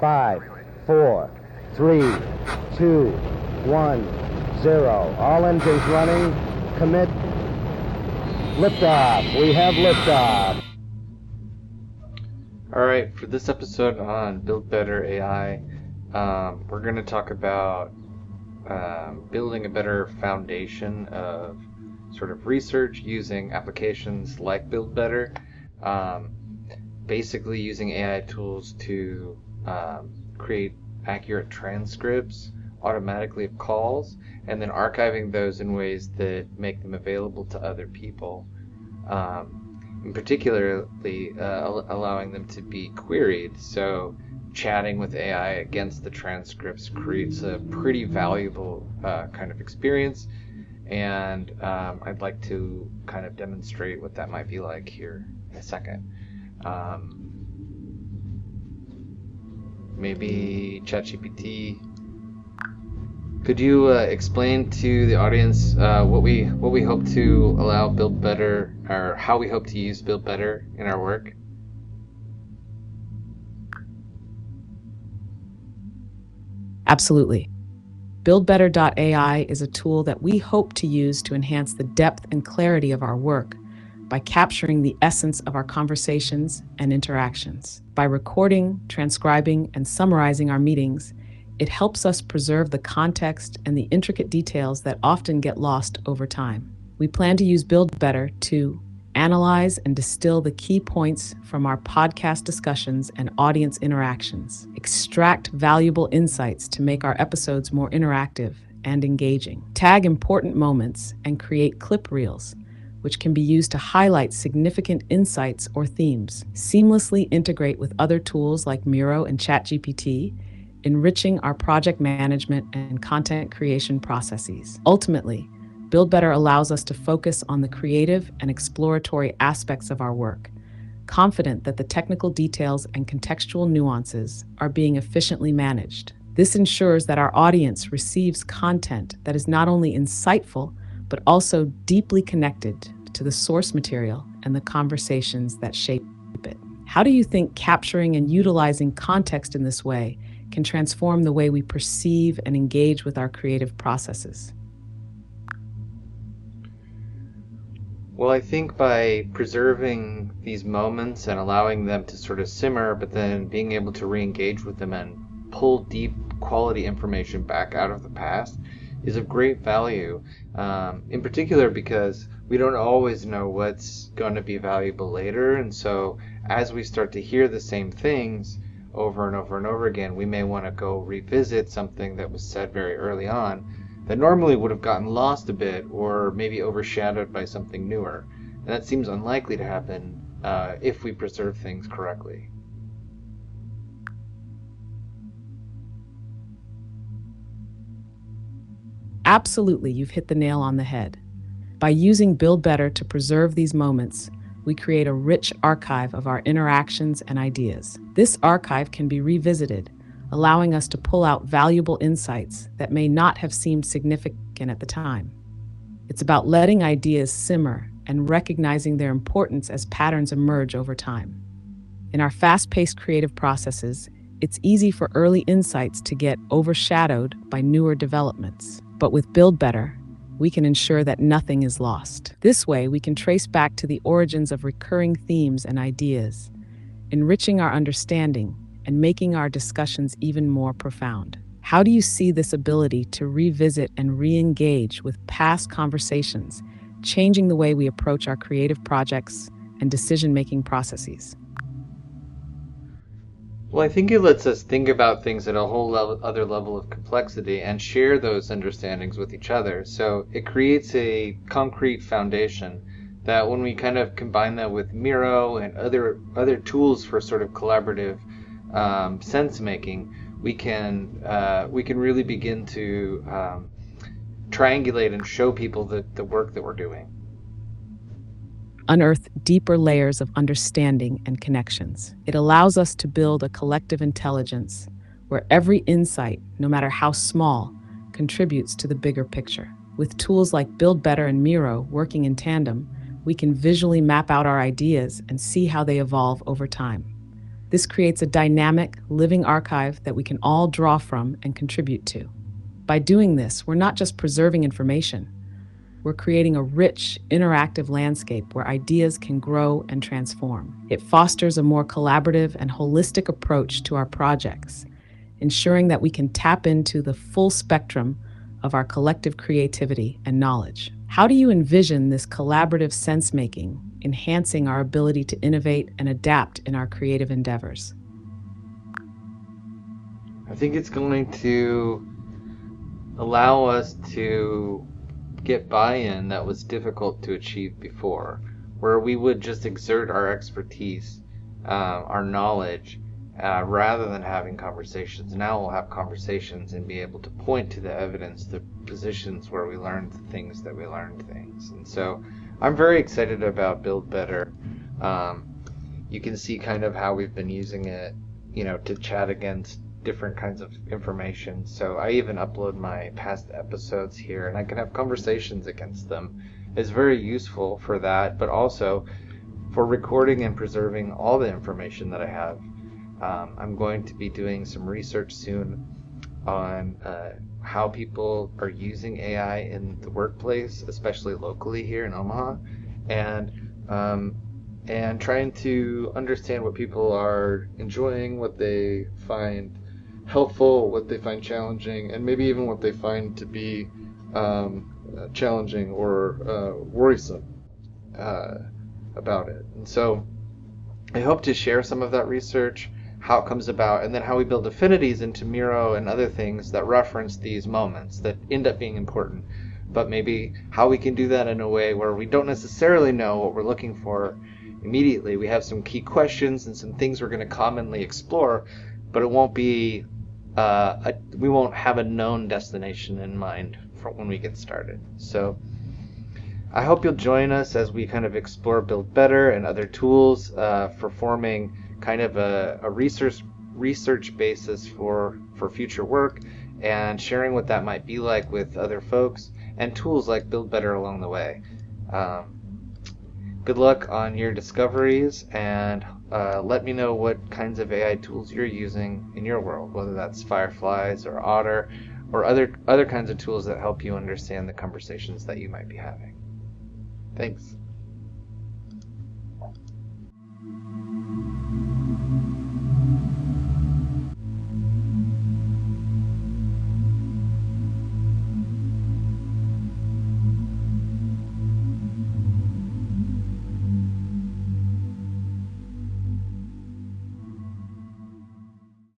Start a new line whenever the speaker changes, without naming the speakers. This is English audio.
5, 4, 3, 2, 1, 0. All engines running. Commit. Liftoff. We have liftoff.
All right, for this episode on BuildBetter.ai, we're going to talk about building a better foundation of sort of research using applications like BuildBetter, basically using AI tools to create accurate transcripts automatically of calls, and then archiving those in ways that make them available to other people. In particularly allowing them to be queried. So chatting with AI against the transcripts creates a pretty valuable kind of experience, and I'd like to kind of demonstrate what that might be like here in a second. Maybe ChatGPT, could you explain to the audience what we hope to allow BuildBetter, or how we hope to use BuildBetter in our work?
Absolutely. BuildBetter.ai is a tool that we hope to use to enhance the depth and clarity of our work by capturing the essence of our conversations and interactions. By recording, transcribing, and summarizing our meetings, it helps us preserve the context and the intricate details that often get lost over time. We plan to use BuildBetter to analyze and distill the key points from our podcast discussions and audience interactions, extract valuable insights to make our episodes more interactive and engaging, tag important moments, and create clip reels, which can be used to highlight significant insights or themes, seamlessly integrate with other tools like Miro and ChatGPT, enriching our project management and content creation processes. Ultimately, BuildBetter allows us to focus on the creative and exploratory aspects of our work, confident that the technical details and contextual nuances are being efficiently managed. This ensures that our audience receives content that is not only insightful, but also deeply connected to the source material and the conversations that shape it. How do you think capturing and utilizing context in this way can transform the way we perceive and engage with our creative processes?
Well, I think by preserving these moments and allowing them to sort of simmer, but then being able to re-engage with them and pull deep quality information back out of the past is of great value, in particular because we don't always know what's going to be valuable later, and so as we start to hear the same things over and over and over again, we may want to go revisit something that was said very early on that normally would have gotten lost a bit or maybe overshadowed by something newer. And that seems unlikely to happen if we preserve things correctly.
Absolutely, you've hit the nail on the head. By using BuildBetter to preserve these moments, we create a rich archive of our interactions and ideas. This archive can be revisited, allowing us to pull out valuable insights that may not have seemed significant at the time. It's about letting ideas simmer and recognizing their importance as patterns emerge over time. In our fast-paced creative processes, it's easy for early insights to get overshadowed by newer developments. But with BuildBetter, we can ensure that nothing is lost. This way, we can trace back to the origins of recurring themes and ideas, enriching our understanding and making our discussions even more profound. How do you see this ability to revisit and re-engage with past conversations, changing the way we approach our creative projects and decision-making processes?
Well, I think it lets us think about things at a whole other level of complexity and share those understandings with each other. So it creates a concrete foundation that when we kind of combine that with Miro and other tools for sort of collaborative sense making, we can really begin to triangulate and show people the work that we're doing.
Unearth deeper layers of understanding and connections. It allows us to build a collective intelligence where every insight, no matter how small, contributes to the bigger picture. With tools like BuildBetter and Miro working in tandem, we can visually map out our ideas and see how they evolve over time. This creates a dynamic, living archive that we can all draw from and contribute to. By doing this, we're not just preserving information, we're creating a rich, interactive landscape where ideas can grow and transform. It fosters a more collaborative and holistic approach to our projects, ensuring that we can tap into the full spectrum of our collective creativity and knowledge. How do you envision this collaborative sense-making enhancing our ability to innovate and adapt in our creative endeavors?
I think it's going to allow us to get buy-in that was difficult to achieve before, where we would just exert our expertise, our knowledge, rather than having conversations. Now we'll have conversations and be able to point to the evidence, the positions where we learned the things that we learned things. And so I'm very excited about Build Better. You can see kind of how we've been using it, to chat against different kinds of information. So I even upload my past episodes here and I can have conversations against them. It's very useful for that, but also for recording and preserving all the information that I have. I'm going to be doing some research soon on how people are using AI in the workplace, especially locally here in Omaha, and trying to understand what people are enjoying, what they find helpful, what they find challenging, and maybe even what they find to be challenging or worrisome about it. And so I hope to share some of that research, how it comes about, and then how we build affinities into Miro and other things that reference these moments that end up being important, but maybe how we can do that in a way where we don't necessarily know what we're looking for immediately. We have some key questions and some things we're going to commonly explore, but it won't be we won't have a known destination in mind for when we get started. So I hope you'll join us as we kind of explore Build Better and other tools for forming kind of a research basis for future work, and sharing what that might be like with other folks, and tools like Build Better along the way. Good luck on your discoveries, and let me know what kinds of AI tools you're using in your world, whether that's Fireflies or Otter or other kinds of tools that help you understand the conversations that you might be having. Thanks.